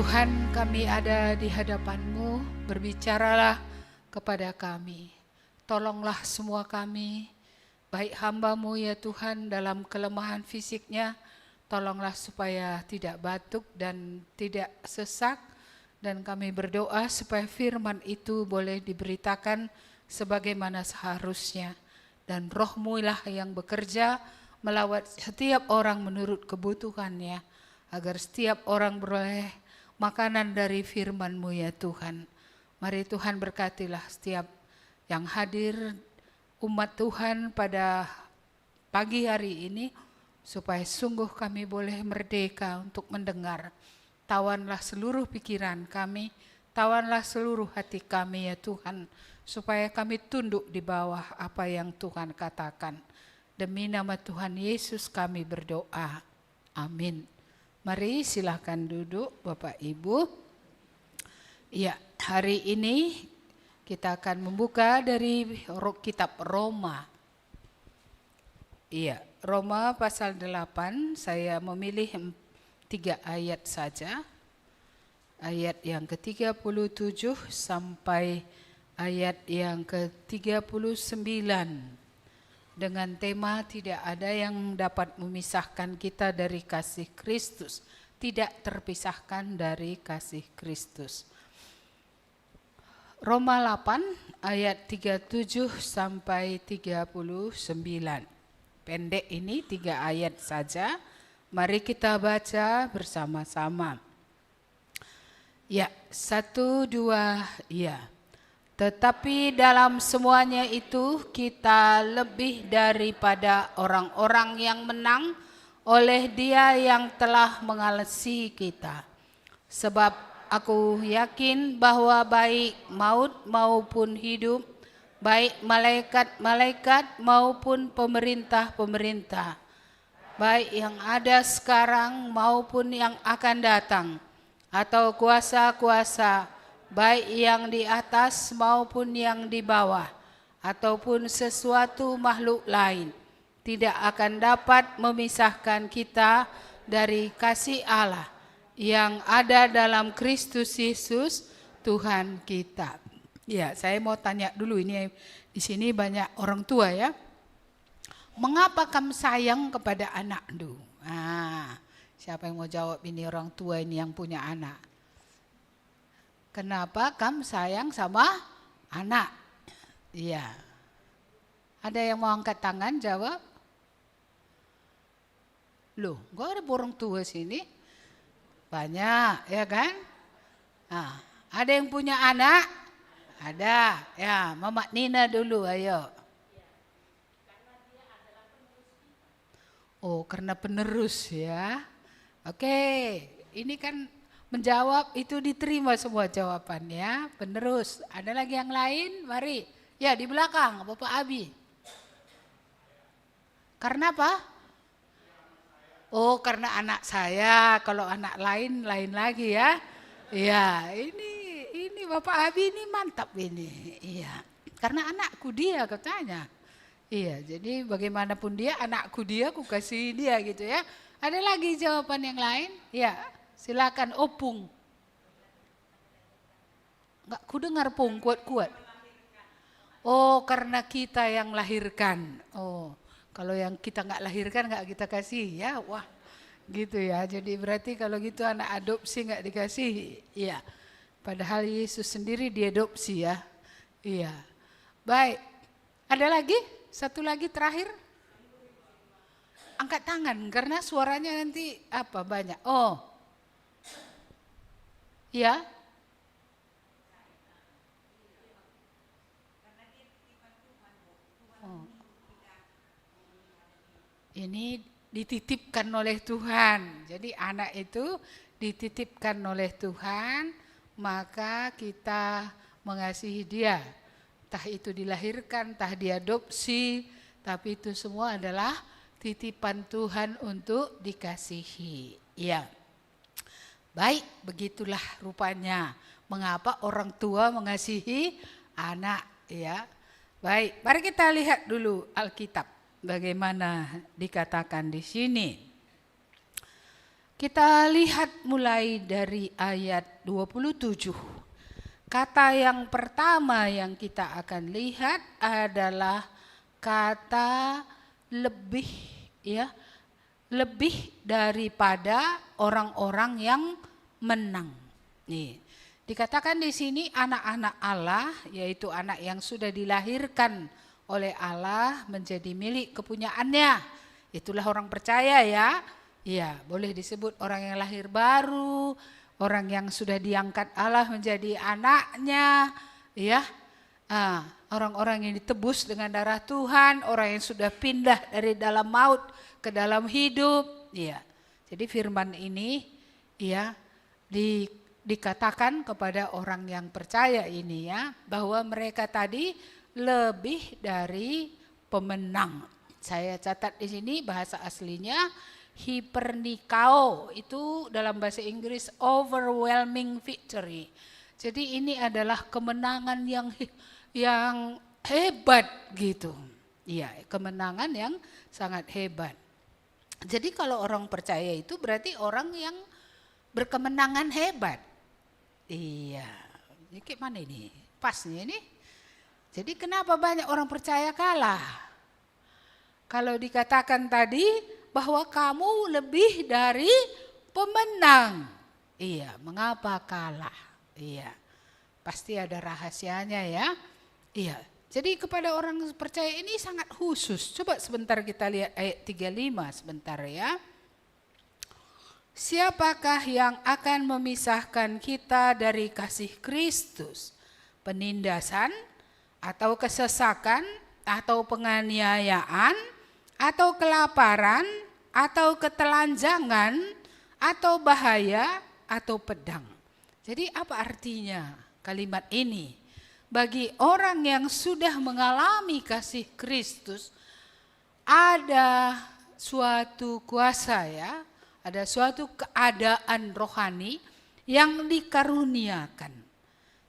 Tuhan, kami ada di hadapan-Mu, berbicaralah kepada kami. Tolonglah semua kami, baik hamba-Mu ya Tuhan dalam kelemahan fisiknya, tolonglah supaya tidak batuk dan tidak sesak. Dan kami berdoa supaya firman itu boleh diberitakan sebagaimana seharusnya. Dan Roh-Mu lah yang bekerja melawat setiap orang menurut kebutuhannya, agar setiap orang beroleh makanan dari firman-Mu ya Tuhan. Mari Tuhan berkatilah setiap yang hadir umat Tuhan pada pagi hari ini, supaya sungguh kami boleh merdeka untuk mendengar. Tawanlah seluruh pikiran kami, tawanlah seluruh hati kami ya Tuhan, supaya kami tunduk di bawah apa yang Tuhan katakan. Demi nama Tuhan Yesus kami berdoa. Amin. Mari silakan duduk Bapak Ibu. Ya, hari ini kita akan membuka dari kitab Roma. Iya, Roma pasal 8, saya memilih 3 ayat saja. Ayat yang ke-37 sampai ayat yang ke-39. Dengan tema tidak ada yang dapat memisahkan kita dari kasih Kristus. Tidak terpisahkan dari kasih Kristus. Roma 8 ayat 37 sampai 39. Pendek ini 3 ayat saja. Mari kita baca bersama-sama. Ya, 1, 2, ya. Tetapi dalam semuanya itu kita lebih daripada orang-orang yang menang oleh Dia yang telah mengasihi kita. Sebab aku yakin bahwa baik maut maupun hidup, baik malaikat-malaikat maupun pemerintah-pemerintah, baik yang ada sekarang maupun yang akan datang, atau kuasa-kuasa, baik yang di atas maupun yang di bawah, ataupun sesuatu makhluk lain, tidak akan dapat memisahkan kita dari kasih Allah yang ada dalam Kristus Yesus Tuhan kita. Ya, saya mau tanya dulu, ini di sini banyak orang tua ya. Mengapa kamu sayang kepada anak du? Siapa yang mau jawab ini, orang tua ini yang punya anak? Kenapa kamu sayang sama anak? Iya. Ada yang mau angkat tangan jawab? Loh, gak ada orang tua sini? Banyak, ya kan? Nah, ada yang punya anak? Ada. Ya, Mama Nina dulu, ayo. Oh, karena penerus ya. Oke, ini kan menjawab itu diterima semua jawabannya. Penerus. Ada lagi yang lain? Mari. Ya, di belakang Bapak Abi. Karena apa? Oh, karena anak saya. Kalau anak lain lagi ya. Iya, ini Bapak Abi ini mantap ini. Iya. Karena anakku dia katanya. Iya, jadi bagaimanapun dia, anakku dia, aku kasih dia gitu ya. Ada lagi jawaban yang lain? Ya, silakan Opung. Enggak, ku dengar Pung, kuat-kuat. Oh, karena kita yang lahirkan. Oh, kalau yang kita enggak lahirkan enggak kita kasih ya. Wah, gitu ya. Jadi berarti kalau gitu anak adopsi enggak dikasih. Iya. Padahal Yesus sendiri diadopsi ya. Iya. Baik. Ada lagi? Satu lagi terakhir. Angkat tangan karena suaranya nanti apa banyak. Oh. Ya. Oh. Ini dititipkan oleh Tuhan. Jadi anak itu dititipkan oleh Tuhan, maka kita mengasihi dia. Entah itu dilahirkan, entah diadopsi, tapi itu semua adalah titipan Tuhan untuk dikasihi. Ya. Baik, begitulah rupanya mengapa orang tua mengasihi anak, ya. Baik, mari kita lihat dulu Alkitab bagaimana dikatakan di sini. Kita lihat mulai dari ayat 27. Kata yang pertama yang kita akan lihat adalah kata lebih, ya. Lebih daripada orang-orang yang menang. Nih, dikatakan di sini anak-anak Allah, yaitu anak yang sudah dilahirkan oleh Allah menjadi milik kepunyaannya. Itulah orang percaya, ya. Ya, boleh disebut orang yang lahir baru, orang yang sudah diangkat Allah menjadi anaknya, ya. Orang-orang yang ditebus dengan darah Tuhan, orang yang sudah pindah dari dalam maut ke dalam hidup, ya. Jadi firman ini, ya, dikatakan kepada orang yang percaya ini, ya, bahwa mereka tadi lebih dari pemenang. Saya catat di sini bahasa aslinya hypernikao, itu dalam bahasa Inggris overwhelming victory. Jadi ini adalah kemenangan yang hebat gitu. Iya, kemenangan yang sangat hebat. Jadi kalau orang percaya itu berarti orang yang berkemenangan hebat. Iya, ini kayak mana ini? Pasnya ini. Jadi kenapa banyak orang percaya kalah? Kalau dikatakan tadi bahwa kamu lebih dari pemenang. Iya, mengapa kalah? Iya, pasti ada rahasianya, ya. Iya, jadi kepada orang percaya ini sangat khusus. Coba sebentar kita lihat ayat 35 sebentar, ya. Siapakah yang akan memisahkan kita dari kasih Kristus? Penindasan atau kesesakan atau penganiayaan atau kelaparan atau ketelanjangan atau bahaya atau pedang. Jadi apa artinya kalimat ini? Bagi orang yang sudah mengalami kasih Kristus, ada suatu kuasa, ya, ada suatu keadaan rohani yang dikaruniakan.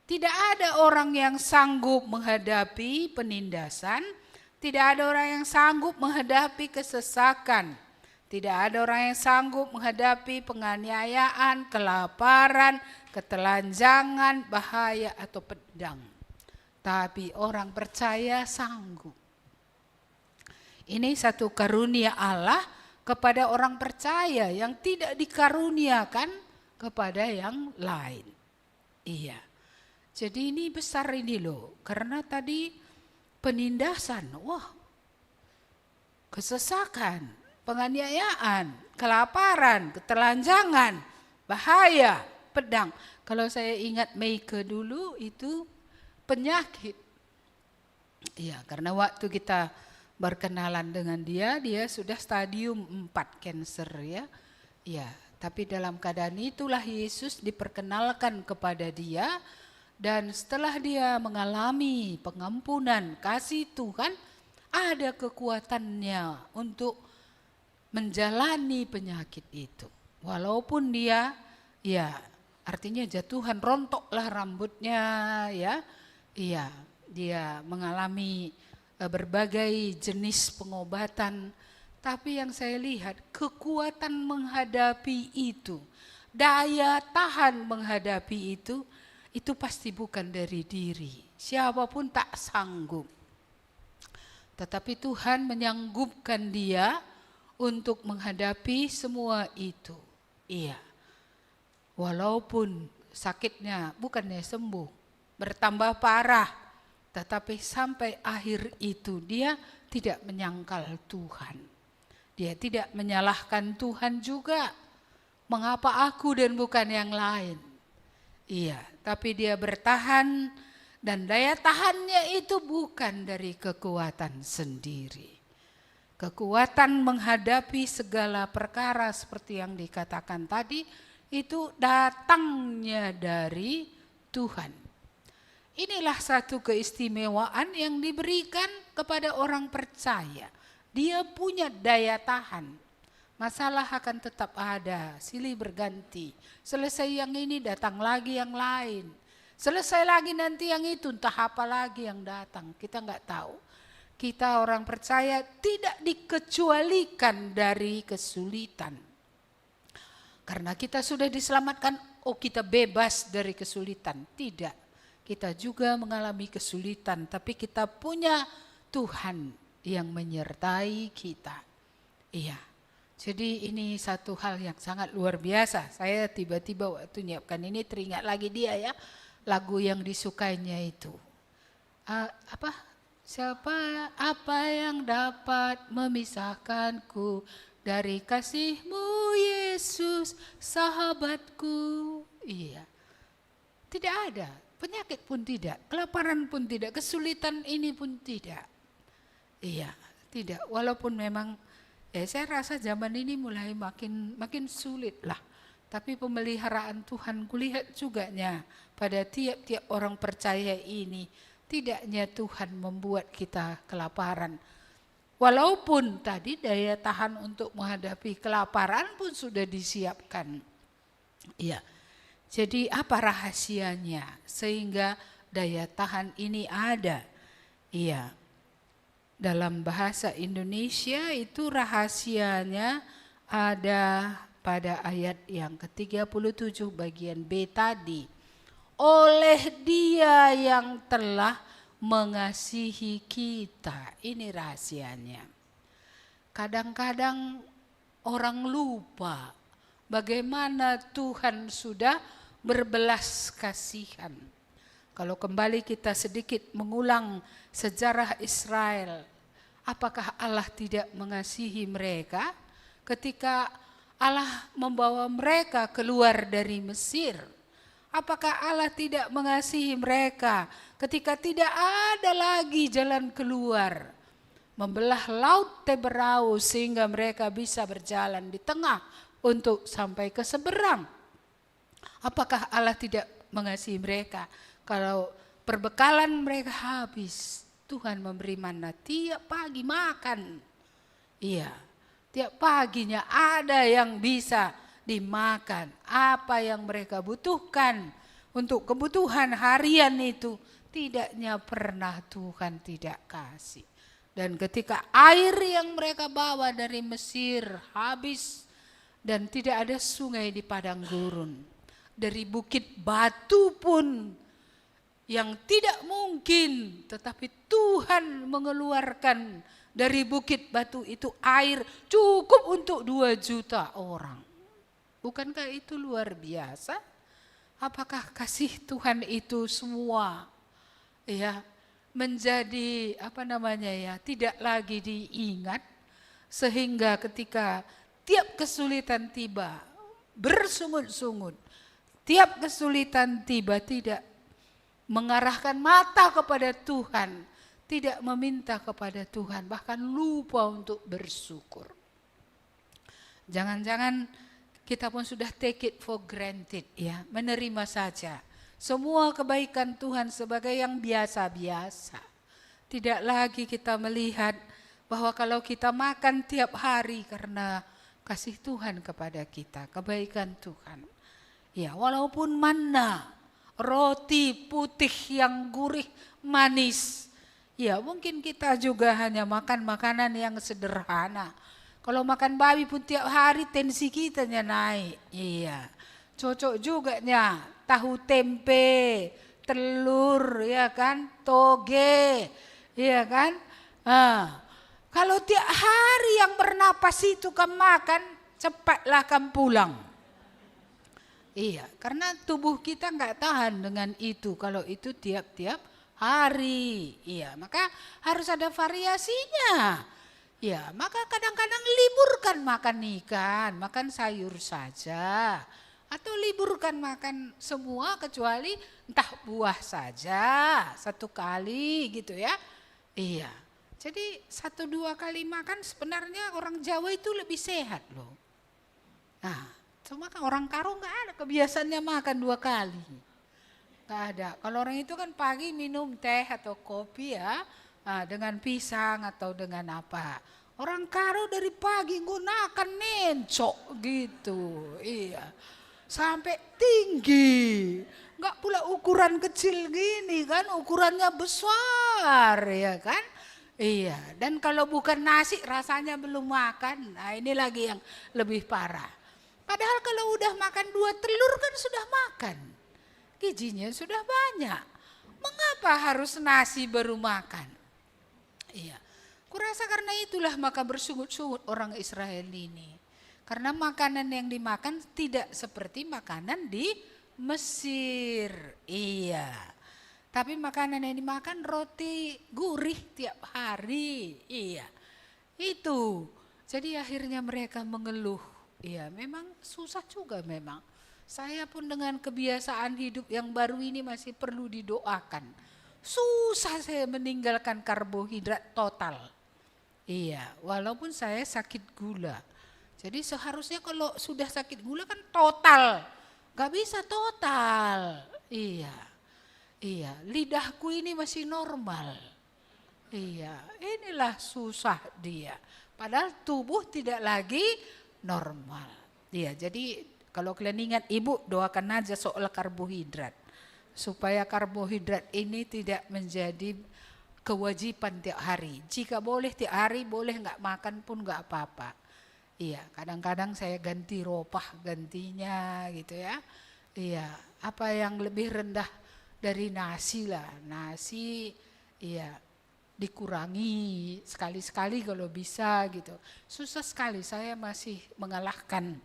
Tidak ada orang yang sanggup menghadapi penindasan, tidak ada orang yang sanggup menghadapi kesesakan, tidak ada orang yang sanggup menghadapi penganiayaan, kelaparan, ketelanjangan, bahaya atau pedang. Tapi orang percaya sanggup. Ini satu karunia Allah kepada orang percaya yang tidak dikaruniakan kepada yang lain. Iya. Jadi ini besar ini loh, karena tadi penindasan, kesesakan, penganiayaan, kelaparan, ketelanjangan, bahaya, pedang. Kalau saya ingat Meike dulu itu penyakit. Iya, karena waktu kita berkenalan dengan dia sudah stadium 4 kanker, ya. Iya, tapi dalam keadaan itulah Yesus diperkenalkan kepada dia. Dan setelah dia mengalami pengampunan kasih Tuhan, ada kekuatannya untuk menjalani penyakit itu. Walaupun dia, ya, artinya jatuhan, rontoklah rambutnya, ya. Iya, dia mengalami berbagai jenis pengobatan. Tapi yang saya lihat, kekuatan menghadapi itu, daya tahan menghadapi itu pasti bukan dari diri. Siapapun tak sanggup. Tetapi Tuhan menyanggupkan dia untuk menghadapi semua itu. Iya. Walaupun sakitnya bukannya sembuh, bertambah parah. Tetapi sampai akhir itu dia tidak menyangkal Tuhan. Dia tidak menyalahkan Tuhan juga. Mengapa aku dan bukan yang lain? Iya, tapi dia bertahan dan daya tahannya itu bukan dari kekuatan sendiri. Kekuatan menghadapi segala perkara seperti yang dikatakan tadi itu datangnya dari Tuhan. Inilah satu keistimewaan yang diberikan kepada orang percaya. Dia punya daya tahan. Masalah akan tetap ada, silih berganti. Selesai yang ini datang lagi yang lain. Selesai lagi nanti yang itu, entah apa lagi yang datang. Kita nggak tahu. Kita orang percaya tidak dikecualikan dari kesulitan. Karena kita sudah diselamatkan, oh kita bebas dari kesulitan. Tidak, kita juga mengalami kesulitan, tapi kita punya Tuhan yang menyertai kita. Iya, jadi ini satu hal yang sangat luar biasa. Saya tiba-tiba waktu nyiapkan ini teringat lagi dia ya, lagu yang disukainya itu. Apa yang dapat memisahkanku dari kasih-Mu Yesus sahabatku. Iya, tidak ada, penyakit pun tidak, kelaparan pun tidak, kesulitan ini pun tidak. Iya, tidak, walaupun memang saya rasa zaman ini mulai makin sulit lah. Tapi pemeliharaan Tuhan kulihat juga pada tiap-tiap orang percaya ini. Tidaknya Tuhan membuat kita kelaparan. Walaupun tadi daya tahan untuk menghadapi kelaparan pun sudah disiapkan. Iya. Jadi apa rahasianya sehingga daya tahan ini ada? Iya. Dalam bahasa Indonesia itu rahasianya ada pada ayat yang ke-37 bagian B tadi. Oleh Dia yang telah mengasihi kita. Ini rahasianya. Kadang-kadang orang lupa bagaimana Tuhan sudah berbelas kasihan. Kalau kembali kita sedikit mengulang sejarah Israel, apakah Allah tidak mengasihi mereka ketika Allah membawa mereka keluar dari Mesir? Apakah Allah tidak mengasihi mereka ketika tidak ada lagi jalan keluar? Membelah laut Teberau sehingga mereka bisa berjalan di tengah untuk sampai ke seberang. Apakah Allah tidak mengasihi mereka? Kalau perbekalan mereka habis, Tuhan memberi mana tiap pagi makan. Iya, tiap paginya ada yang bisa dimakan. Apa yang mereka butuhkan untuk kebutuhan harian itu, tidaknya pernah Tuhan tidak kasih. Dan ketika air yang mereka bawa dari Mesir habis dan tidak ada sungai di padang gurun, dari bukit batu pun yang tidak mungkin, tetapi Tuhan mengeluarkan dari bukit batu itu air cukup untuk 2 juta orang. Bukankah itu luar biasa? Apakah kasih Tuhan itu semua ya menjadi tidak lagi diingat, sehingga ketika tiap kesulitan tiba bersungut-sungut, tiap kesulitan tiba tidak mengarahkan mata kepada Tuhan, tidak meminta kepada Tuhan, bahkan lupa untuk bersyukur. Jangan-jangan kita pun sudah take it for granted ya, menerima saja semua kebaikan Tuhan sebagai yang biasa-biasa. Tidak lagi kita melihat bahwa kalau kita makan tiap hari karena kasih Tuhan kepada kita, kebaikan Tuhan. Ya, walaupun manna, roti putih yang gurih, manis. Ya, mungkin kita juga hanya makan makanan yang sederhana. Kalau makan babi pun tiap hari tensi kita naik. Iya. Cocok juga tahu tempe, telur ya kan, toge. Ya kan? Kalau tiap hari yang bernapas itu kamu makan, cepatlah kamu pulang. Iya, karena tubuh kita enggak tahan dengan itu kalau itu tiap-tiap hari. Iya, maka harus ada variasinya. Ya, maka kadang-kadang liburkan makan ikan, makan sayur saja. Atau liburkan makan semua kecuali entah buah saja, 1 kali gitu ya. Iya, jadi 1-2 kali makan sebenarnya orang Jawa itu lebih sehat loh. Nah, cuma kan orang Karo nggak ada kebiasaannya makan 2 kali. Nggak ada, kalau orang itu kan pagi minum teh atau kopi ya. Dengan pisang atau dengan apa. Orang Karo dari pagi gunakan nencok gitu. Iya. Sampai tinggi. Enggak pula ukuran kecil gini kan, ukurannya besar ya kan. Iya, dan kalau bukan nasi rasanya belum makan. Nah, ini lagi yang lebih parah. Padahal kalau udah makan 2 telur kan sudah makan. Gizinya sudah banyak. Mengapa harus nasi baru makan? Iya. Kurasa karena itulah maka bersungut-sungut orang Israel ini. Karena makanan yang dimakan tidak seperti makanan di Mesir. Iya. Tapi makanan yang dimakan roti gurih tiap hari. Iya. Itu. Jadi akhirnya mereka mengeluh. Iya, memang susah juga memang. Saya pun dengan kebiasaan hidup yang baru ini masih perlu didoakan. Susah saya meninggalkan karbohidrat total. Iya, walaupun saya sakit gula. Jadi seharusnya kalau sudah sakit gula kan total. Gak bisa total. Iya, iya, lidahku ini masih normal. Iya, inilah susah dia. Padahal tubuh tidak lagi normal. Iya, jadi kalau kalian ingat ibu doakan aja soal karbohidrat. Supaya karbohidrat ini tidak menjadi kewajiban tiap hari. Jika boleh tiap hari, boleh nggak makan pun nggak apa-apa. Iya, kadang-kadang saya ganti ropah gantinya gitu ya. Iya, apa yang lebih rendah dari nasi lah. Nasi, iya, dikurangi sekali-sekali kalau bisa gitu. Susah sekali saya masih mengalahkan,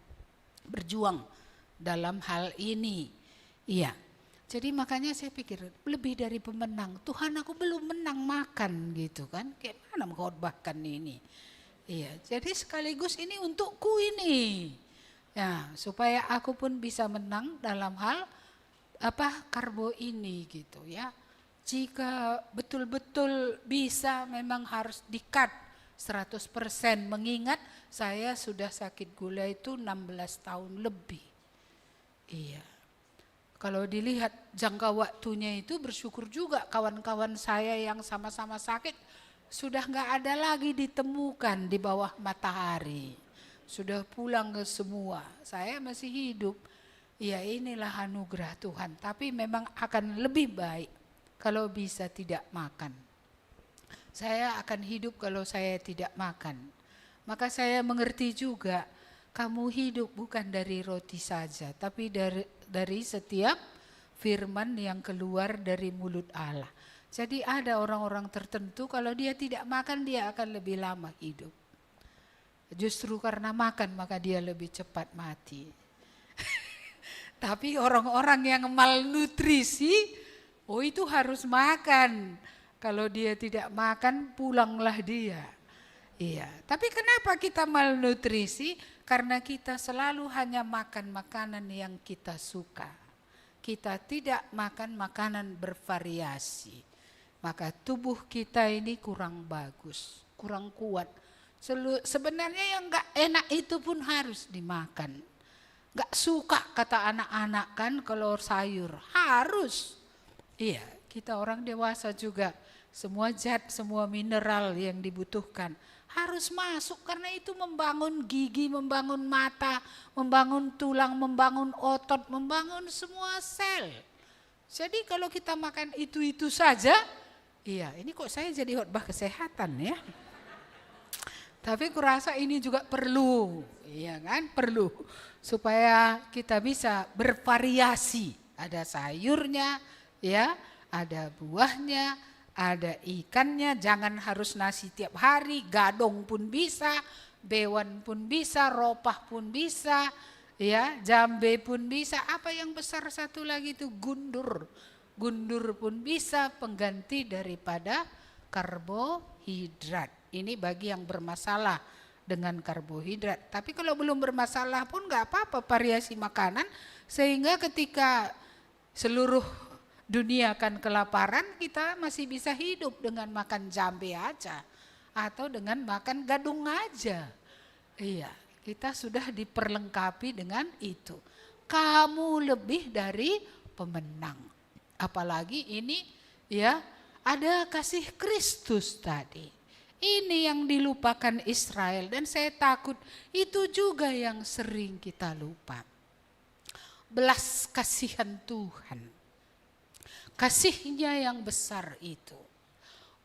berjuang dalam hal ini. Iya. Jadi makanya saya pikir lebih dari pemenang. Tuhan aku belum menang makan gitu kan. Kayak mana mengkhotbahkan ini. Iya, jadi sekaligus ini untukku ini. Ya, supaya aku pun bisa menang dalam hal karbo ini gitu ya. Jika betul-betul bisa memang harus di-cut 100%, mengingat saya sudah sakit gula itu 16 tahun lebih. Iya. Kalau dilihat jangka waktunya itu bersyukur juga kawan-kawan saya yang sama-sama sakit sudah nggak ada lagi ditemukan di bawah matahari. Sudah pulang ke semua. Saya masih hidup. Ya inilah anugerah Tuhan. Tapi memang akan lebih baik kalau bisa tidak makan. Saya akan hidup kalau saya tidak makan. Maka saya mengerti juga kamu hidup bukan dari roti saja, tapi dari setiap firman yang keluar dari mulut Allah. Jadi ada orang-orang tertentu kalau dia tidak makan dia akan lebih lama hidup. Justru karena makan maka dia lebih cepat mati. Tapi orang-orang yang malnutrisi, oh itu harus makan. Kalau dia tidak makan pulanglah dia. Iya, tapi kenapa kita malnutrisi? Karena kita selalu hanya makan makanan yang kita suka. Kita tidak makan makanan bervariasi. Maka tubuh kita ini kurang bagus, kurang kuat. Sebenarnya yang gak enak itu pun harus dimakan. Gak suka kata anak-anak kan kalau sayur, harus. Iya, kita orang dewasa juga. Semua zat, semua mineral yang dibutuhkan harus masuk karena itu membangun gigi, membangun mata, membangun tulang, membangun otot, membangun semua sel. Jadi kalau kita makan itu saja, iya ini kok saya jadi khotbah kesehatan ya. Tapi kurasa ini juga perlu, iya kan, perlu supaya kita bisa bervariasi. Ada sayurnya, ya, ada buahnya, ada ikannya, jangan harus nasi tiap hari, gadong pun bisa, bewan pun bisa, ropah pun bisa, ya, jambe pun bisa. Apa yang besar satu lagi itu gundur. Gundur pun bisa pengganti daripada karbohidrat. Ini bagi yang bermasalah dengan karbohidrat. Tapi kalau belum bermasalah pun nggak apa-apa variasi makanan sehingga ketika seluruh dunia akan kelaparan, kita masih bisa hidup dengan makan jambe aja atau dengan makan gadung aja. Iya, kita sudah diperlengkapi dengan itu. Kamu lebih dari pemenang. Apalagi ini ya ada kasih Kristus tadi. Ini yang dilupakan Israel dan saya takut itu juga yang sering kita lupa. Belas kasihan Tuhan. Kasihnya yang besar itu.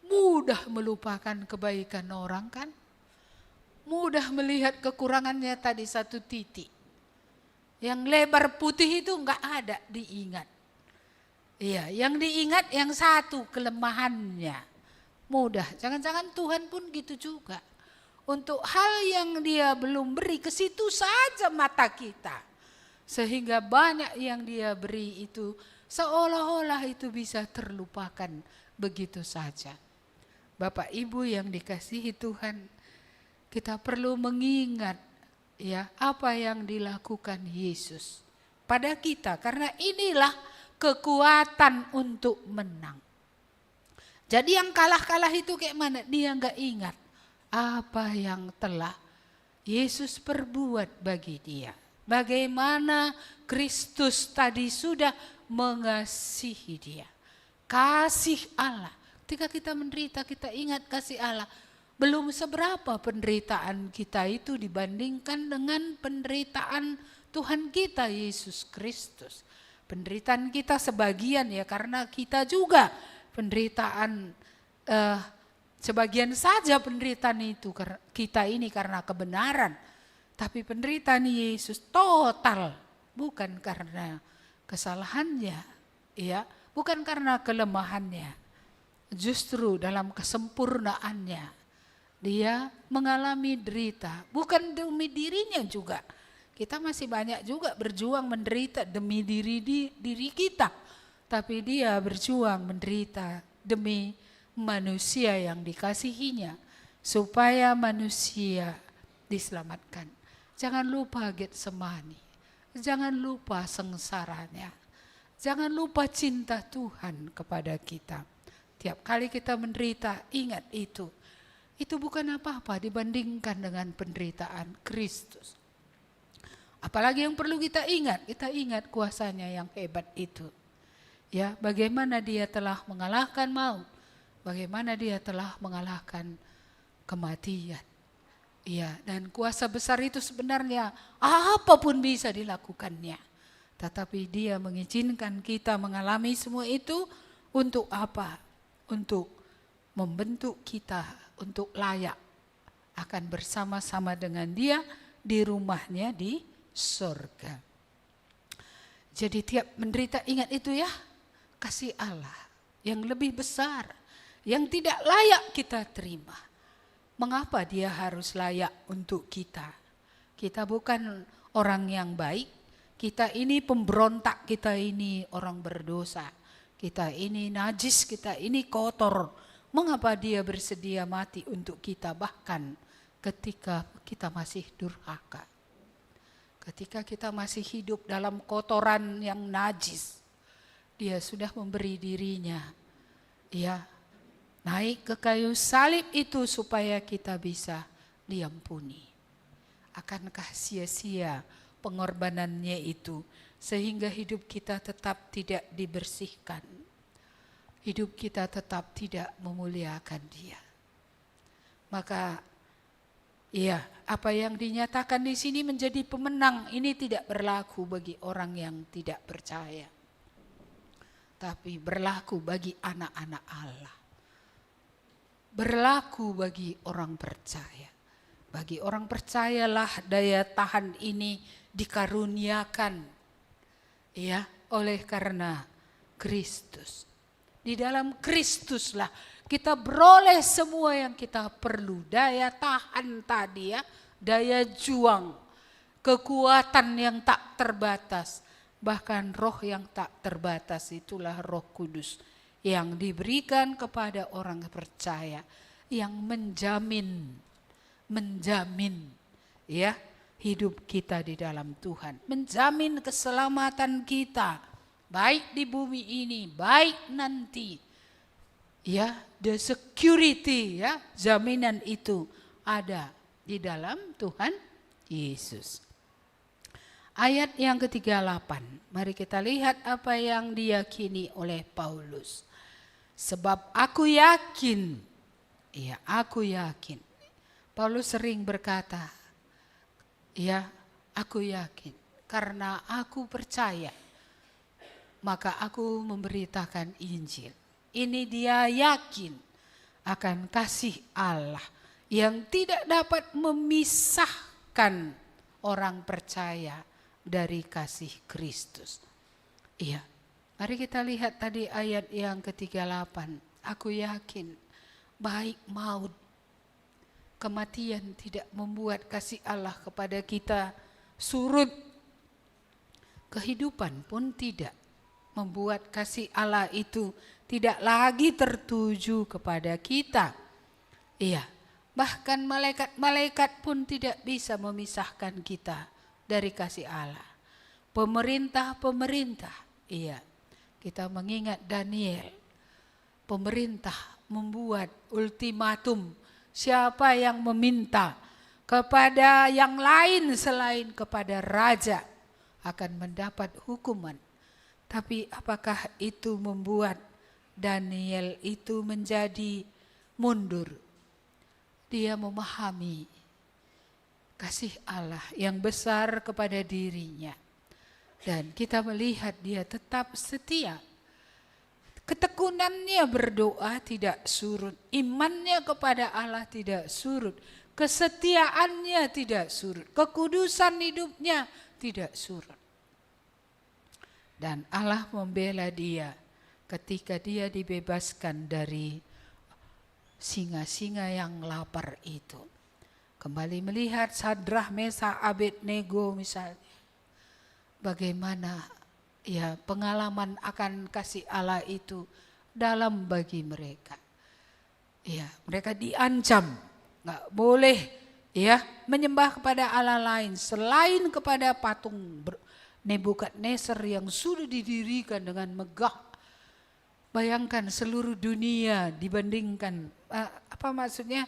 Mudah melupakan kebaikan orang kan. Mudah melihat kekurangannya tadi satu titik. Yang lebar putih itu enggak ada diingat. Iya, yang diingat yang satu, kelemahannya. Mudah, jangan-jangan Tuhan pun gitu juga. Untuk hal yang dia belum beri, ke situ saja mata kita. Sehingga banyak yang dia beri itu seolah-olah itu bisa terlupakan begitu saja. Bapak Ibu yang dikasihi Tuhan, kita perlu mengingat ya apa yang dilakukan Yesus pada kita, karena inilah kekuatan untuk menang. Jadi yang kalah-kalah itu kayak mana? Dia enggak ingat apa yang telah Yesus perbuat bagi dia. Bagaimana Kristus tadi sudah mengasihi dia. Kasih Allah. Ketika kita menderita, kita ingat kasih Allah. Belum seberapa penderitaan kita itu dibandingkan dengan penderitaan Tuhan kita Yesus Kristus. Penderitaan kita sebagian ya karena kita juga penderitaan sebagian saja penderitaan itu kita ini karena kebenaran. Tapi penderitaan Yesus total, bukan karena kesalahannya, ya, bukan karena kelemahannya. Justru dalam kesempurnaannya dia mengalami derita, bukan demi dirinya juga. Kita masih banyak juga berjuang menderita demi diri kita. Tapi dia berjuang menderita demi manusia yang dikasihinya. Supaya manusia diselamatkan. Jangan lupa Getsemani. Jangan lupa sengsaranya. Jangan lupa cinta Tuhan kepada kita. Tiap kali kita menderita, ingat itu. Itu bukan apa-apa dibandingkan dengan penderitaan Kristus. Apalagi yang perlu kita ingat kuasanya yang hebat itu. Ya, bagaimana dia telah mengalahkan maut, bagaimana dia telah mengalahkan kematian. Ya, dan kuasa besar itu sebenarnya apapun bisa dilakukannya. Tetapi dia mengizinkan kita mengalami semua itu untuk apa? Untuk membentuk kita untuk layak akan bersama-sama dengan dia di rumahnya di surga. Jadi tiap menderita ingat itu ya, kasih Allah yang lebih besar, yang tidak layak kita terima. Mengapa dia harus layak untuk kita? Kita bukan orang yang baik, kita ini pemberontak, kita ini orang berdosa, kita ini najis, kita ini kotor. Mengapa dia bersedia mati untuk kita bahkan ketika kita masih durhaka? Ketika kita masih hidup dalam kotoran yang najis, dia sudah memberi dirinya, ya, naik ke kayu salib itu supaya kita bisa diampuni. Akankah sia-sia pengorbanannya itu sehingga hidup kita tetap tidak dibersihkan? Hidup kita tetap tidak memuliakan dia. Maka iya, apa yang dinyatakan di sini menjadi pemenang ini tidak berlaku bagi orang yang tidak percaya. Tapi berlaku bagi anak-anak Allah. Berlaku bagi orang percaya. Bagi orang percayalah daya tahan ini dikaruniakan ya oleh karena Kristus. Di dalam Kristuslah kita beroleh semua yang kita perlu. Daya tahan tadi ya, daya juang, kekuatan yang tak terbatas. Bahkan roh yang tak terbatas itulah Roh Kudus yang diberikan kepada orang percaya. Yang menjamin ya hidup kita di dalam Tuhan. Menjamin keselamatan kita. Baik di bumi ini, baik nanti. Ya, the security ya, jaminan itu ada di dalam Tuhan Yesus. Ayat yang ke-38, mari kita lihat apa yang diyakini oleh Paulus. Sebab aku yakin, ya aku yakin. Paulus sering berkata, ya aku yakin, karena aku percaya, maka aku memberitakan Injil. Ini dia yakin akan kasih Allah yang tidak dapat memisahkan orang percaya dari kasih Kristus. Iya, mari kita lihat tadi ayat yang ke-38. Aku yakin baik maut, kematian tidak membuat kasih Allah kepada kita surut. Kehidupan pun tidak membuat kasih Allah itu tidak lagi tertuju kepada kita. Iya, bahkan malaikat-malaikat pun tidak bisa memisahkan kita dari kasih Allah. Pemerintah, iya, kita mengingat Daniel. Pemerintah membuat ultimatum, siapa yang meminta kepada yang lain selain kepada raja akan mendapat hukuman. Tapi apakah itu membuat Daniel itu menjadi mundur? Dia memahami kasih Allah yang besar kepada dirinya. Dan kita melihat dia tetap setia. Ketekunannya berdoa tidak surut, imannya kepada Allah tidak surut, kesetiaannya tidak surut, kekudusan hidupnya tidak surut. Dan Allah membela dia ketika dia dibebaskan dari singa-singa yang lapar itu. Kembali melihat Sadrah, Mesakh, Abednego misalnya. Bagaimana ya pengalaman akan kasih Allah itu dalam bagi mereka. Ya, mereka diancam, nggak boleh ya menyembah kepada Allah lain selain kepada patung Nebukadnezar yang sudah didirikan dengan megah. Bayangkan seluruh dunia dibandingkan apa maksudnya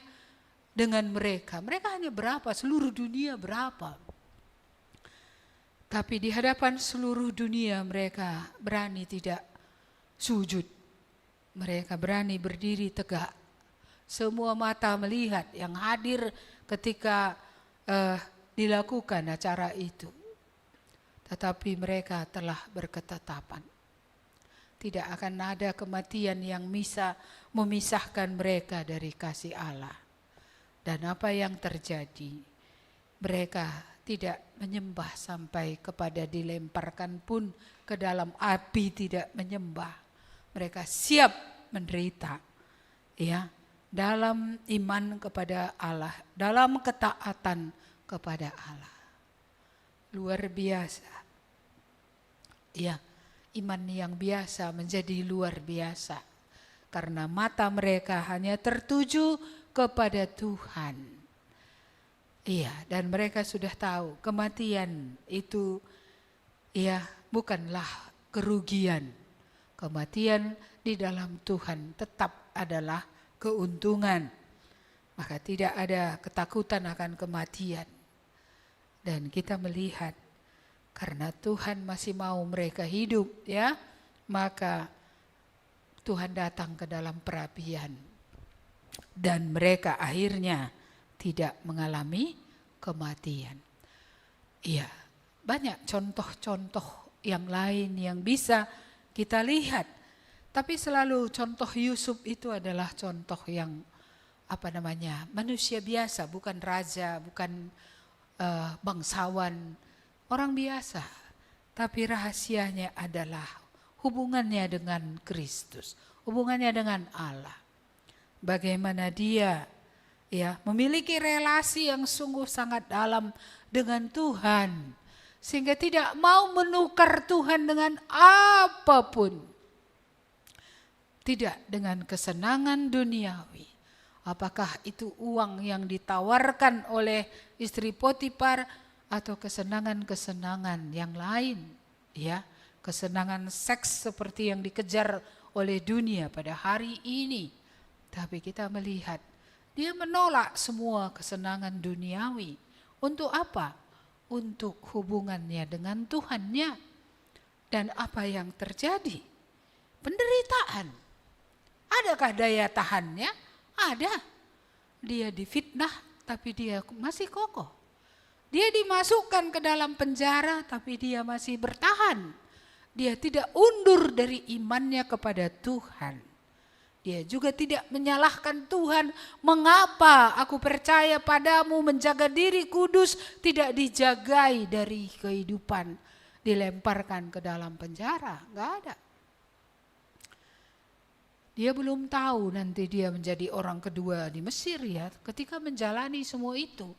dengan mereka. Mereka hanya berapa? Seluruh dunia berapa? Tapi di hadapan seluruh dunia mereka berani tidak sujud. Mereka berani berdiri tegak. Semua mata melihat yang hadir ketika dilakukan acara itu. Tetapi mereka telah berketetapan. Tidak akan ada kematian yang bisa memisahkan mereka dari kasih Allah. Dan apa yang terjadi? Mereka tidak menyembah sampai kepada dilemparkan pun ke dalam api, tidak menyembah. Mereka siap menderita ya dalam iman kepada Allah, dalam ketaatan kepada Allah. Luar biasa. Ya, iman yang biasa menjadi luar biasa karena mata mereka hanya tertuju kepada Tuhan. Iya, dan mereka sudah tahu kematian itu ya bukanlah kerugian. Kematian di dalam Tuhan tetap adalah keuntungan. Maka tidak ada ketakutan akan kematian. Dan kita melihat karena Tuhan masih mau mereka hidup ya, maka Tuhan datang ke dalam perapian. Dan mereka akhirnya tidak mengalami kematian. Iya, banyak contoh-contoh yang lain yang bisa kita lihat. Tapi selalu contoh Yusuf itu adalah contoh yang manusia biasa, bukan raja, bukan bangsawan, orang biasa. Tapi rahasianya adalah hubungannya dengan Kristus, hubungannya dengan Allah. Bagaimana dia ya memiliki relasi yang sungguh sangat dalam dengan Tuhan, sehingga tidak mau menukar Tuhan dengan apapun, tidak dengan kesenangan duniawi. Apakah itu uang yang ditawarkan oleh istri Potifar atau kesenangan-kesenangan yang lain, ya, kesenangan seks seperti yang dikejar oleh dunia pada hari ini. Tapi kita melihat dia menolak semua kesenangan duniawi. Untuk apa? Untuk hubungannya dengan Tuhannya. Dan apa yang terjadi? Penderitaan. Adakah daya tahannya? Ada. Dia difitnah tapi dia masih kokoh. Dia dimasukkan ke dalam penjara tapi dia masih bertahan. Dia tidak undur dari imannya kepada Tuhan. Dia juga tidak menyalahkan Tuhan. Mengapa aku percaya padamu, menjaga diri kudus tidak dijagai dari kehidupan, dilemparkan ke dalam penjara? Enggak ada. Dia belum tahu nanti dia menjadi orang kedua di Mesir ya. Ketika menjalani semua itu,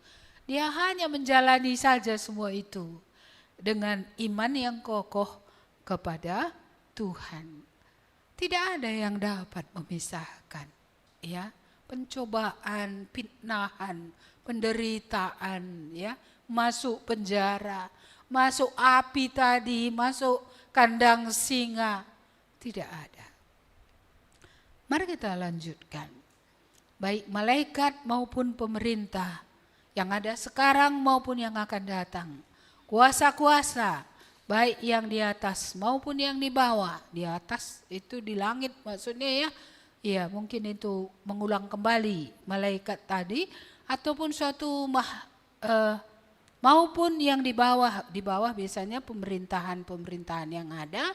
dia hanya menjalani saja semua itu dengan iman yang kokoh kepada Tuhan. Tidak ada yang dapat memisahkan, ya, pencobaan, fitnahan, penderitaan, ya, masuk penjara, masuk api tadi, masuk kandang singa, tidak ada. Mari kita lanjutkan. Baik malaikat maupun pemerintah yang ada sekarang maupun yang akan datang, kuasa-kuasa, baik yang di atas maupun yang di bawah. Di atas itu di langit maksudnya ya. Ya mungkin itu mengulang kembali malaikat tadi. Ataupun suatu maupun yang di bawah. Di bawah biasanya pemerintahan-pemerintahan yang ada.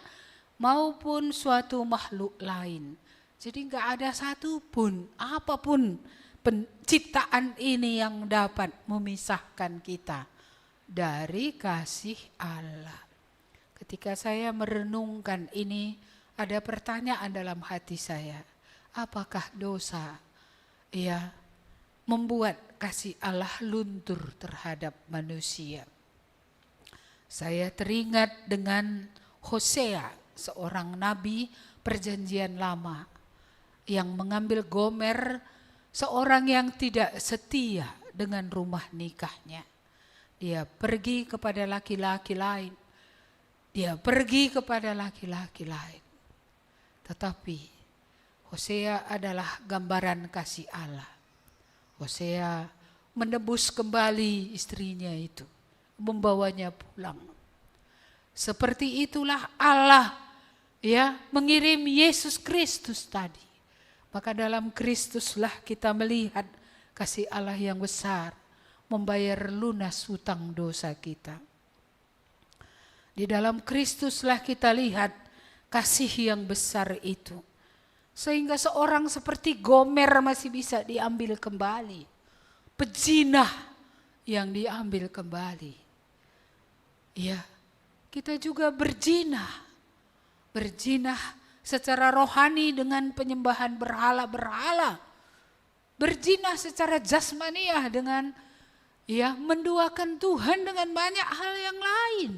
Maupun suatu makhluk lain. Jadi enggak ada satupun, apapun penciptaan ini yang dapat memisahkan kita dari kasih Allah. Ketika saya merenungkan ini, ada pertanyaan dalam hati saya. Apakah dosa ya membuat kasih Allah luntur terhadap manusia? Saya teringat dengan Hosea, seorang nabi perjanjian lama yang mengambil Gomer, seorang yang tidak setia dengan rumah nikahnya. Dia pergi kepada laki-laki lain. Dia pergi kepada laki-laki lain. Tetapi Hosea adalah gambaran kasih Allah. Hosea menebus kembali istrinya itu, membawanya pulang. Seperti itulah Allah ya mengirim Yesus Kristus tadi. Maka dalam Kristuslah kita melihat kasih Allah yang besar, membayar lunas hutang dosa kita. Di dalam Kristuslah kita lihat kasih yang besar itu. Sehingga seorang seperti Gomer masih bisa diambil kembali. Pejinah yang diambil kembali. Ya, kita juga berjinah. Berjinah secara rohani dengan penyembahan berhala-berhala. Berjinah secara jasmaniah dengan ya menduakan Tuhan dengan banyak hal yang lain.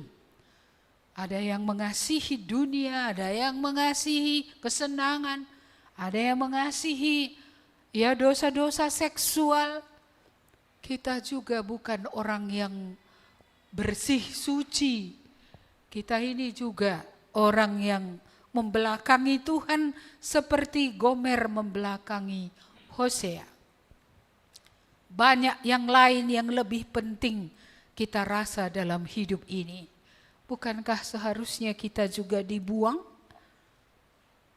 Ada yang mengasihi dunia, ada yang mengasihi kesenangan, ada yang mengasihi ya dosa-dosa seksual. Kita juga bukan orang yang bersih suci. Kita ini juga orang yang membelakangi Tuhan seperti Gomer membelakangi Hosea. Banyak yang lain yang lebih penting kita rasa dalam hidup ini. Bukankah seharusnya kita juga dibuang?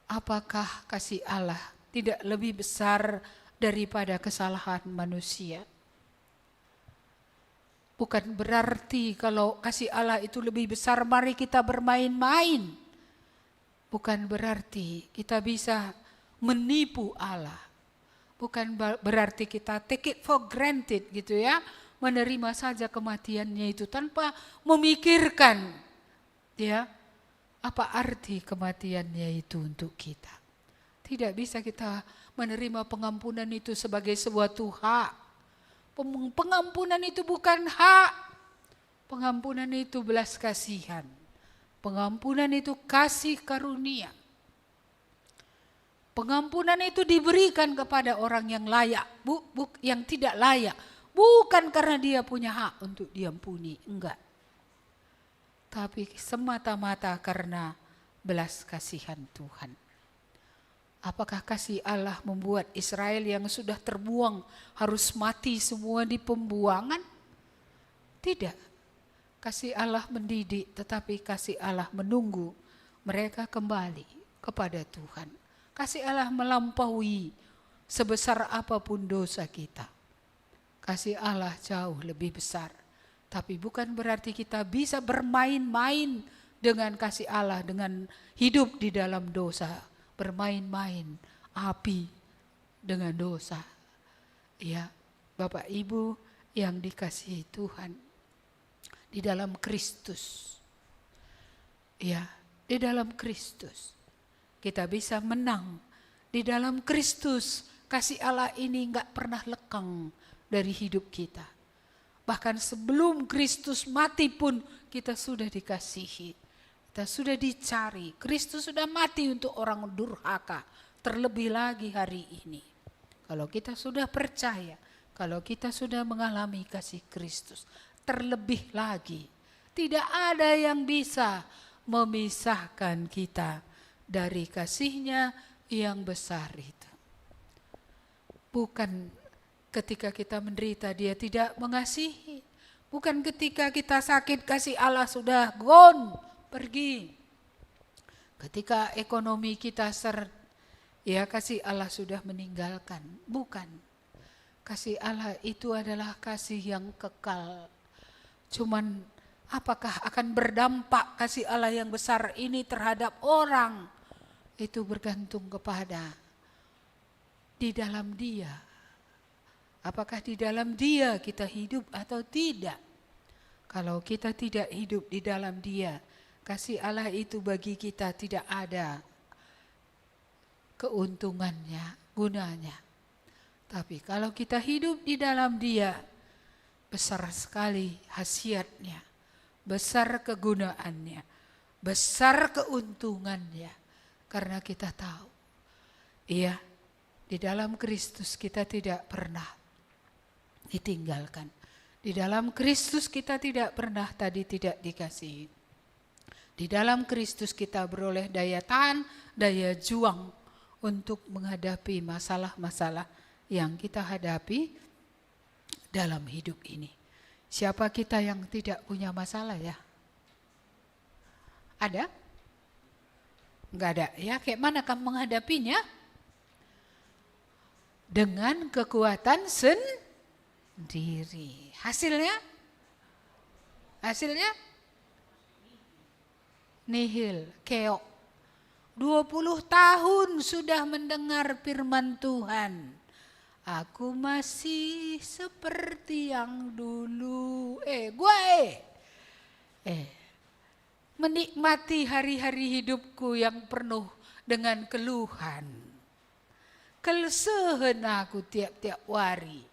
Apakah kasih Allah tidak lebih besar daripada kesalahan manusia? Bukan berarti kalau kasih Allah itu lebih besar, mari kita bermain-main. Bukan berarti kita bisa menipu Allah. Bukan berarti kita take it for granted gitu ya. Menerima saja kematiannya itu tanpa memikirkan ya apa arti kematiannya itu untuk kita. Tidak bisa kita menerima pengampunan itu sebagai sebuah hak. Pengampunan itu bukan hak. Pengampunan itu belas kasihan. Pengampunan itu kasih karunia. Pengampunan itu diberikan kepada orang yang layak, yang tidak layak. Bukan karena dia punya hak untuk diampuni, enggak. Tapi semata-mata karena belas kasihan Tuhan. Apakah kasih Allah membuat Israel yang sudah terbuang harus mati semua di pembuangan? Tidak. Kasih Allah mendidik, tetapi kasih Allah menunggu mereka kembali kepada Tuhan. Kasih Allah melampaui sebesar apapun dosa kita. Kasih Allah jauh lebih besar. Tapi bukan berarti kita bisa bermain-main dengan kasih Allah, dengan hidup di dalam dosa. Bermain-main api dengan dosa. Ya, Bapak Ibu yang dikasihi Tuhan, di dalam Kristus. Ya, di dalam Kristus kita bisa menang. Di dalam Kristus kasih Allah ini enggak pernah lekang dari hidup kita. Bahkan sebelum Kristus mati pun kita sudah dikasihi. Kita sudah dicari. Kristus sudah mati untuk orang durhaka. Terlebih lagi hari ini. Kalau kita sudah percaya, kalau kita sudah mengalami kasih Kristus, terlebih lagi tidak ada yang bisa memisahkan kita dari kasih-Nya yang besar itu. Bukan ketika kita menderita Dia tidak mengasihi. Bukan ketika kita sakit kasih Allah sudah gone, pergi. Ketika ekonomi kita ya kasih Allah sudah meninggalkan. Bukan. Kasih Allah itu adalah kasih yang kekal. Cuman apakah akan berdampak kasih Allah yang besar ini terhadap orang? Itu bergantung kepada di dalam Dia. Apakah di dalam Dia kita hidup atau tidak? Kalau kita tidak hidup di dalam Dia, kasih Allah itu bagi kita tidak ada keuntungannya, gunanya. Tapi kalau kita hidup di dalam Dia, besar sekali khasiatnya, besar kegunaannya, besar keuntungannya. Karena kita tahu, iya, di dalam Kristus kita tidak pernah ditinggalkan. Di dalam Kristus kita tidak pernah tidak dikasihi. Di dalam Kristus kita beroleh daya tahan, daya juang untuk menghadapi masalah-masalah yang kita hadapi dalam hidup ini. Siapa kita yang tidak punya masalah ya? Ada? Enggak ada ya. Kayak mana kamu menghadapinya? Dengan kekuatan sendiri. Hasilnya? Nihil, keok. 20 tahun sudah mendengar firman Tuhan. Aku masih seperti yang dulu. Menikmati hari-hari hidupku yang penuh dengan keluhan. Kelesehen aku tiap-tiap hari.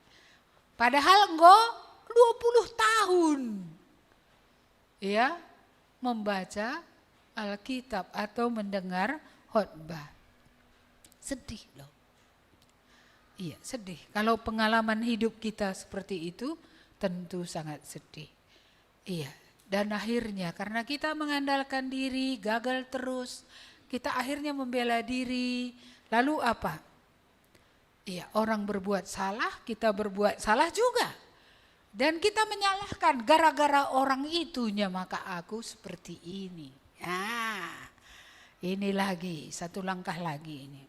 Padahal engkau 20 tahun. Ya, membaca Alkitab atau mendengar khotbah. Sedih loh. Iya, sedih. Kalau pengalaman hidup kita seperti itu, tentu sangat sedih. Iya, dan akhirnya karena kita mengandalkan diri, gagal terus, kita akhirnya membela diri. Lalu apa? Iya, orang berbuat salah, kita berbuat salah juga. Dan kita menyalahkan gara-gara orang itunya maka aku seperti ini. Ini lagi, satu langkah lagi ini.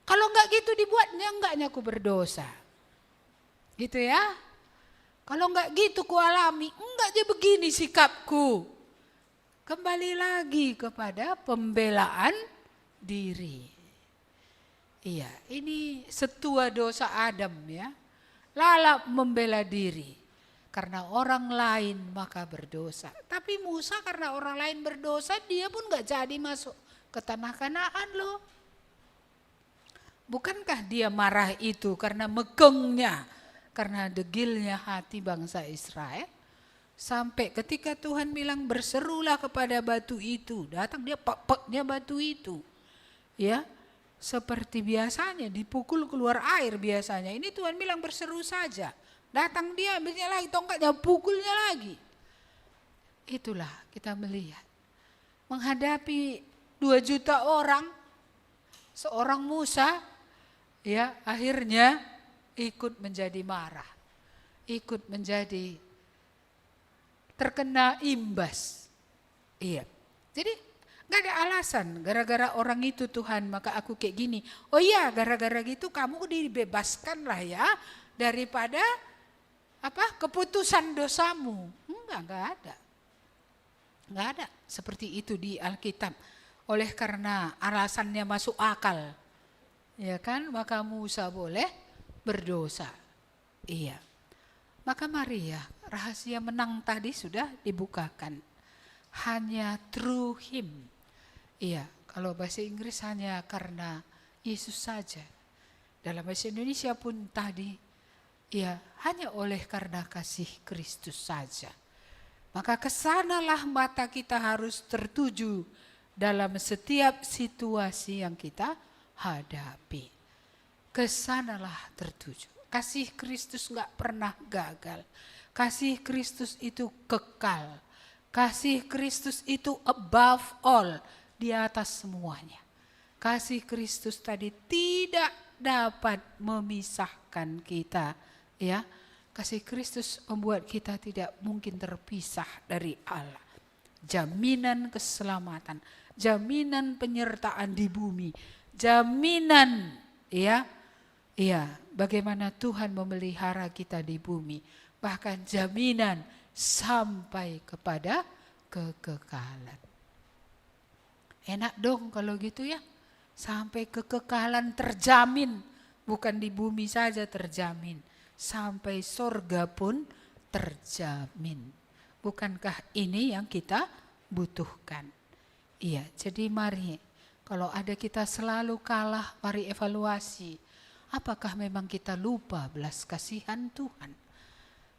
Kalau enggak gitu dibuatnya, enggaknya aku berdosa. Gitu ya. Kalau enggak gitu ku alami, enggak aja begini sikapku. Kembali lagi kepada pembelaan diri. Iya, ini setua dosa Adam ya. Lalap membela diri. Karena orang lain maka berdosa. Tapi Musa karena orang lain berdosa, dia pun enggak jadi masuk ke tanah Kanaan loh. Bukankah dia marah itu karena megengnya, karena degilnya hati bangsa Israel? Sampai ketika Tuhan bilang berserulah kepada batu itu, datang dia pek-peknya batu itu. Ya, seperti biasanya dipukul keluar air biasanya. Ini Tuhan bilang berseru saja. Datang dia ambilnya lagi tongkatnya, pukulnya lagi. Itulah kita melihat. Menghadapi 2 juta orang, seorang Musa ya akhirnya ikut menjadi marah, ikut menjadi terkena imbas. Iya, jadi gak ada alasan gara-gara orang itu Tuhan maka aku kayak gini. Oh iya, gara-gara gitu kamu dibebaskan lah ya daripada keputusan dosamu. Enggak ada. Enggak ada seperti itu di Alkitab. Oleh karena alasannya masuk akal. Ya kan? Maka Musa boleh berdosa. Iya. Maka mari ya, rahasia menang tadi sudah dibukakan. Hanya through him. Iya, kalau bahasa Inggris hanya karena Yesus saja. Dalam bahasa Indonesia pun tadi, ya hanya oleh karena kasih Kristus saja. Maka kesanalah mata kita harus tertuju dalam setiap situasi yang kita hadapi. Kesanalah tertuju. Kasih Kristus gak pernah gagal. Kasih Kristus itu kekal. Kasih Kristus itu above all, di atas semuanya. Kasih Kristus tadi tidak dapat memisahkan kita, ya. Kasih Kristus membuat kita tidak mungkin terpisah dari Allah. Jaminan keselamatan, jaminan penyertaan di bumi, jaminan, ya, bagaimana Tuhan memelihara kita di bumi, bahkan jaminan sampai kepada kekekalan. Enak dong kalau gitu ya, sampai kekekalan terjamin, bukan di bumi saja terjamin, sampai surga pun terjamin. Bukankah ini yang kita butuhkan? Iya, jadi mari, kalau ada kita selalu kalah, mari evaluasi. Apakah memang kita lupa belas kasihan Tuhan?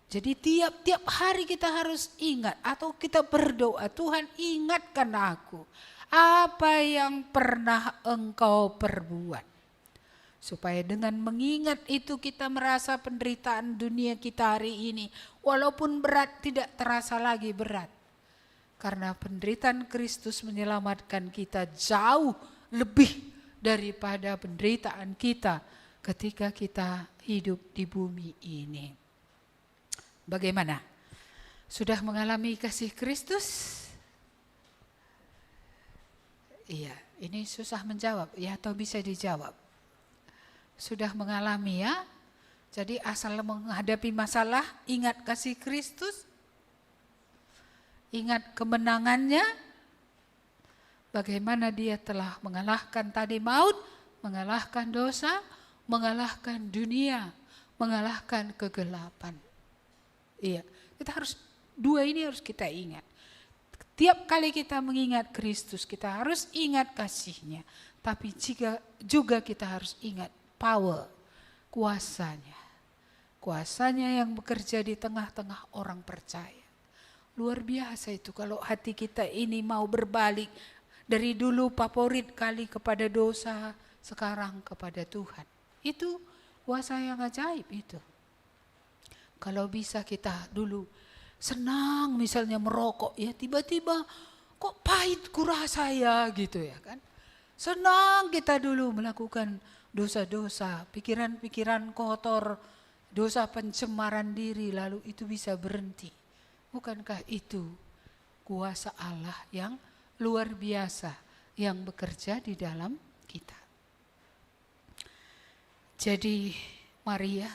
Jadi tiap-tiap hari kita harus ingat, atau kita berdoa, Tuhan ingatkan aku apa yang pernah Engkau perbuat. Supaya dengan mengingat itu kita merasa penderitaan dunia kita hari ini, walaupun berat, tidak terasa lagi berat. Karena penderitaan Kristus menyelamatkan kita jauh lebih daripada penderitaan kita ketika kita hidup di bumi ini. Bagaimana? Sudah mengalami kasih Kristus? Iya, ini susah menjawab ya, atau bisa dijawab. Sudah mengalami ya? Jadi asal menghadapi masalah, ingat kasih Kristus, ingat kemenangannya, bagaimana dia telah mengalahkan tadi maut, mengalahkan dosa, mengalahkan dunia, mengalahkan kegelapan. Iya, kita harus, dua ini harus kita ingat. Tiap kali kita mengingat Kristus, kita harus ingat kasih-Nya. Tapi juga kita harus ingat power, kuasanya. Kuasanya yang bekerja di tengah-tengah orang percaya. Luar biasa itu kalau hati kita ini mau berbalik. Dari dulu favorit kali kepada dosa, sekarang kepada Tuhan. Itu kuasa yang ajaib itu. Kalau bisa kita dulu senang misalnya merokok, ya tiba-tiba kok pahit kurasa ya gitu ya kan. Senang kita dulu melakukan dosa-dosa, pikiran-pikiran kotor, dosa pencemaran diri, lalu itu bisa berhenti. Bukankah itu kuasa Allah yang luar biasa yang bekerja di dalam kita. Jadi Maria,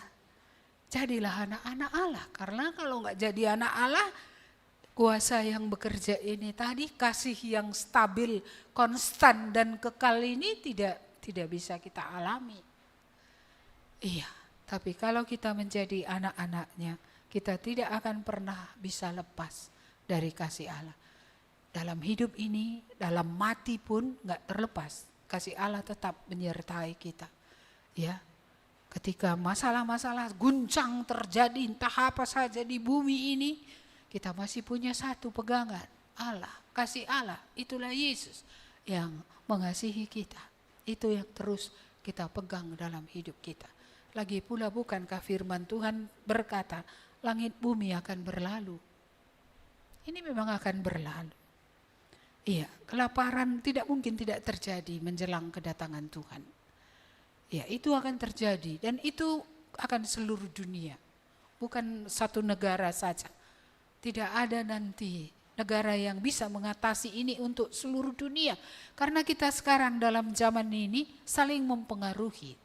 jadilah anak-anak Allah. Karena kalau nggak jadi anak Allah, kuasa yang bekerja ini tadi, kasih yang stabil, konstan dan kekal ini tidak bisa kita alami. Iya, tapi kalau kita menjadi anak-anaknya, kita tidak akan pernah bisa lepas dari kasih Allah. Dalam hidup ini, dalam mati pun nggak terlepas. Kasih Allah tetap menyertai kita. Ya. Ketika masalah-masalah guncang terjadi entah apa saja di bumi ini, kita masih punya satu pegangan, Allah, kasih Allah, itulah Yesus yang mengasihi kita. Itu yang terus kita pegang dalam hidup kita. Lagi pula bukankah firman Tuhan berkata, langit bumi akan berlalu. Ini memang akan berlalu. Iya, kelaparan tidak mungkin tidak terjadi menjelang kedatangan Tuhan. Ya, itu akan terjadi dan itu akan seluruh dunia. Bukan satu negara saja. Tidak ada nanti negara yang bisa mengatasi ini untuk seluruh dunia. Karena kita sekarang dalam zaman ini saling mempengaruhi.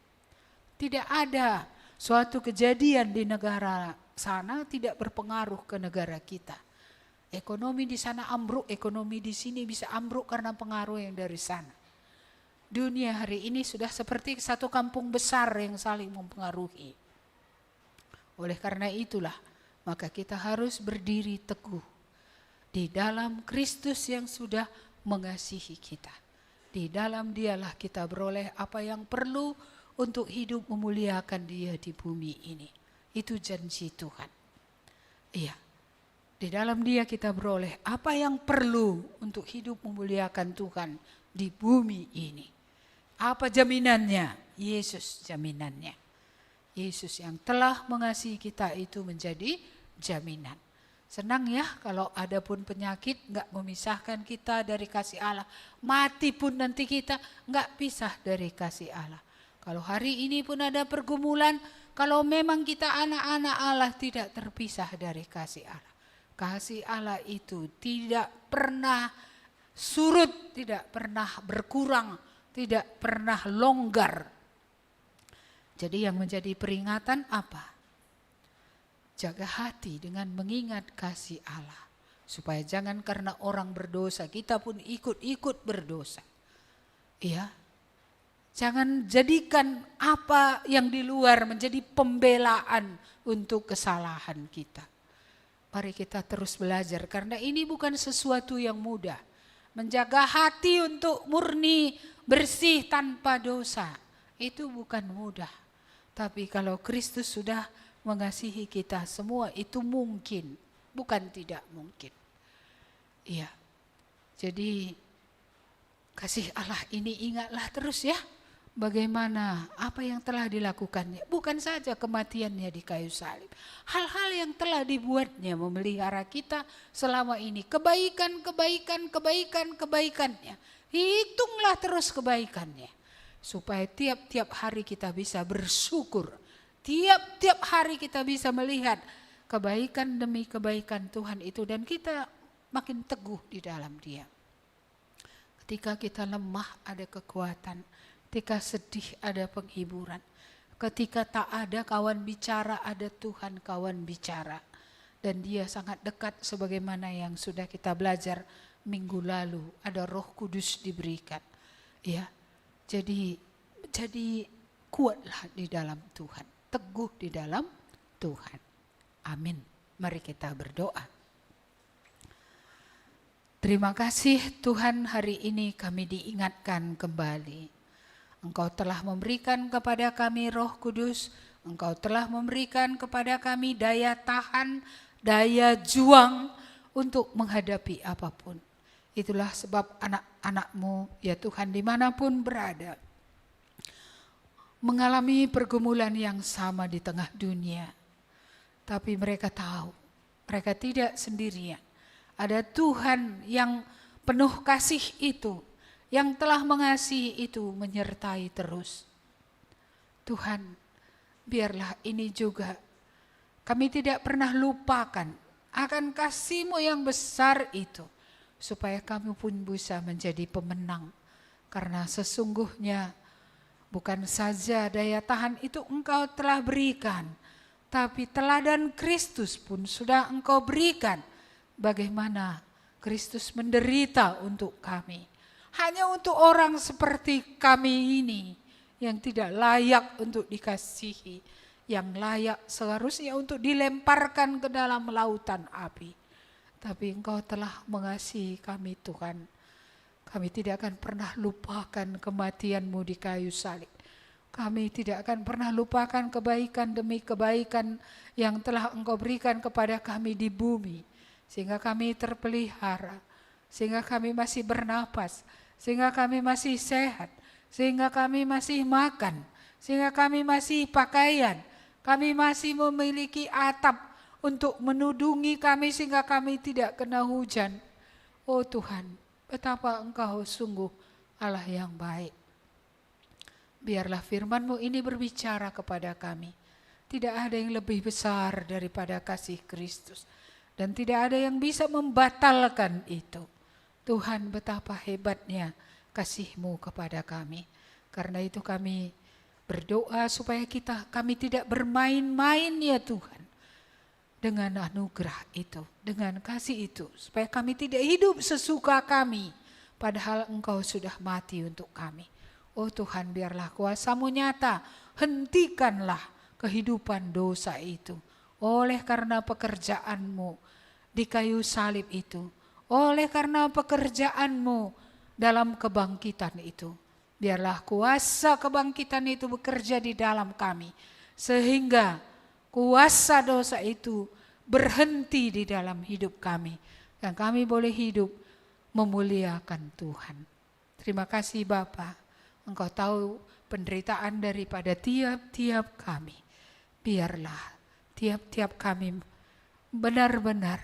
Tidak ada suatu kejadian di negara sana tidak berpengaruh ke negara kita. Ekonomi di sana ambruk, ekonomi di sini bisa ambruk karena pengaruh yang dari sana. Dunia hari ini sudah seperti satu kampung besar yang saling mempengaruhi. Oleh karena itulah, maka kita harus berdiri teguh di dalam Kristus yang sudah mengasihi kita. Di dalam Dialah kita beroleh apa yang perlu untuk hidup memuliakan Dia di bumi ini. Itu janji Tuhan. Iya, di dalam Dia kita beroleh apa yang perlu untuk hidup memuliakan Tuhan di bumi ini. Apa jaminannya? Yesus jaminannya. Yesus yang telah mengasihi kita itu menjadi jaminan. Senang ya kalau ada pun penyakit gak memisahkan kita dari kasih Allah. Mati pun nanti kita gak pisah dari kasih Allah. Kalau hari ini pun ada pergumulan, kalau memang kita anak-anak Allah tidak terpisah dari kasih Allah. Kasih Allah itu tidak pernah surut, tidak pernah berkurang, tidak pernah longgar. Jadi yang menjadi peringatan apa? Jaga hati dengan mengingat kasih Allah. Supaya jangan karena orang berdosa, kita pun ikut-ikut berdosa. Ya, jangan jadikan apa yang di luar menjadi pembelaan untuk kesalahan kita. Mari kita terus belajar karena ini bukan sesuatu yang mudah. Menjaga hati untuk murni, bersih tanpa dosa. Itu bukan mudah. Tapi kalau Kristus sudah mengasihi kita semua itu mungkin. Bukan tidak mungkin. Iya. Jadi kasih Allah ini ingatlah terus ya. Bagaimana apa yang telah dilakukannya. Bukan saja kematiannya di kayu salib. Hal-hal yang telah dibuatnya memelihara kita selama ini. Kebaikannya. Hitunglah terus kebaikannya. Supaya tiap-tiap hari kita bisa bersyukur. Tiap-tiap hari kita bisa melihat kebaikan demi kebaikan Tuhan itu. Dan kita makin teguh di dalam Dia. Ketika kita lemah ada kekuatan. Ketika sedih ada penghiburan. Ketika tak ada kawan bicara, ada Tuhan kawan bicara. Dan Dia sangat dekat sebagaimana yang sudah kita belajar minggu lalu. Ada Roh Kudus diberikan. Ya, jadi kuatlah di dalam Tuhan. Teguh di dalam Tuhan. Amin. Mari kita berdoa. Terima kasih Tuhan, hari ini kami diingatkan kembali. Engkau telah memberikan kepada kami Roh Kudus, Engkau telah memberikan kepada kami daya tahan, daya juang untuk menghadapi apapun. Itulah sebab anak-anak-Mu ya Tuhan dimanapun berada, mengalami pergumulan yang sama di tengah dunia. Tapi mereka tahu, mereka tidak sendirian. Ada Tuhan yang penuh kasih itu, yang telah mengasihi itu menyertai terus. Tuhan, biarlah ini juga kami tidak pernah lupakan akan kasih-Mu yang besar itu. Supaya kami pun bisa menjadi pemenang. Karena sesungguhnya bukan saja daya tahan itu Engkau telah berikan. Tapi teladan Kristus pun sudah Engkau berikan. Bagaimana Kristus menderita untuk kami. Hanya untuk orang seperti kami ini yang tidak layak untuk dikasihi, yang layak seharusnya untuk dilemparkan ke dalam lautan api. Tapi Engkau telah mengasihi kami Tuhan. Kami tidak akan pernah lupakan kematian-Mu di kayu salib. Kami tidak akan pernah lupakan kebaikan demi kebaikan yang telah Engkau berikan kepada kami di bumi. Sehingga kami terpelihara, sehingga kami masih bernapas, sehingga kami masih sehat, sehingga kami masih makan, sehingga kami masih pakaian, kami masih memiliki atap untuk menudungi kami sehingga kami tidak kena hujan. Oh Tuhan, betapa Engkau sungguh Allah yang baik. Biarlah firman-Mu ini berbicara kepada kami. Tidak ada yang lebih besar daripada kasih Kristus. Dan tidak ada yang bisa membatalkan itu. Tuhan, betapa hebatnya kasih-Mu kepada kami. Karena itu kami berdoa supaya kami tidak bermain-main ya Tuhan. Dengan anugerah itu, dengan kasih itu. Supaya kami tidak hidup sesuka kami. Padahal Engkau sudah mati untuk kami. Oh Tuhan, biarlah kuasa-Mu nyata, hentikanlah kehidupan dosa itu. Oleh karena pekerjaan-Mu di kayu salib itu, oleh karena pekerjaan-Mu dalam kebangkitan itu, biarlah kuasa kebangkitan itu bekerja di dalam kami, sehingga kuasa dosa itu berhenti di dalam hidup kami, dan kami boleh hidup memuliakan Tuhan. Terima kasih Bapa, Engkau tahu penderitaan daripada tiap-tiap kami. Biarlah tiap-tiap kami benar-benar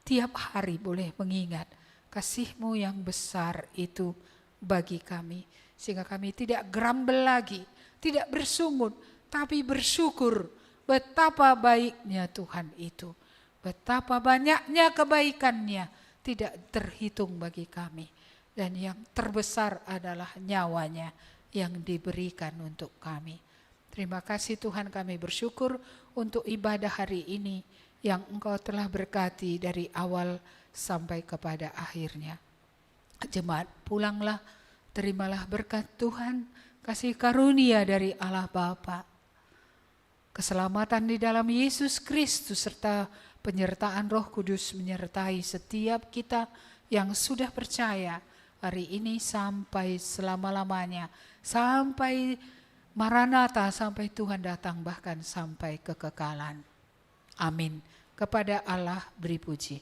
tiap hari boleh mengingat kasih-Mu yang besar itu bagi kami, sehingga kami tidak grumble lagi, tidak bersungut, tapi bersyukur betapa baiknya Tuhan itu, betapa banyaknya kebaikan-Nya tidak terhitung bagi kami, dan yang terbesar adalah nyawa-Nya yang diberikan untuk kami. Terima kasih Tuhan, kami bersyukur untuk ibadah hari ini yang Engkau telah berkati dari awal sampai kepada akhirnya. Jemaat pulanglah, terimalah berkat Tuhan, kasih karunia dari Allah Bapa, keselamatan di dalam Yesus Kristus, serta penyertaan Roh Kudus menyertai setiap kita yang sudah percaya hari ini sampai selama-lamanya, sampai Maranatha, sampai Tuhan datang, bahkan sampai kekekalan. Amin. Kepada Allah beri puji.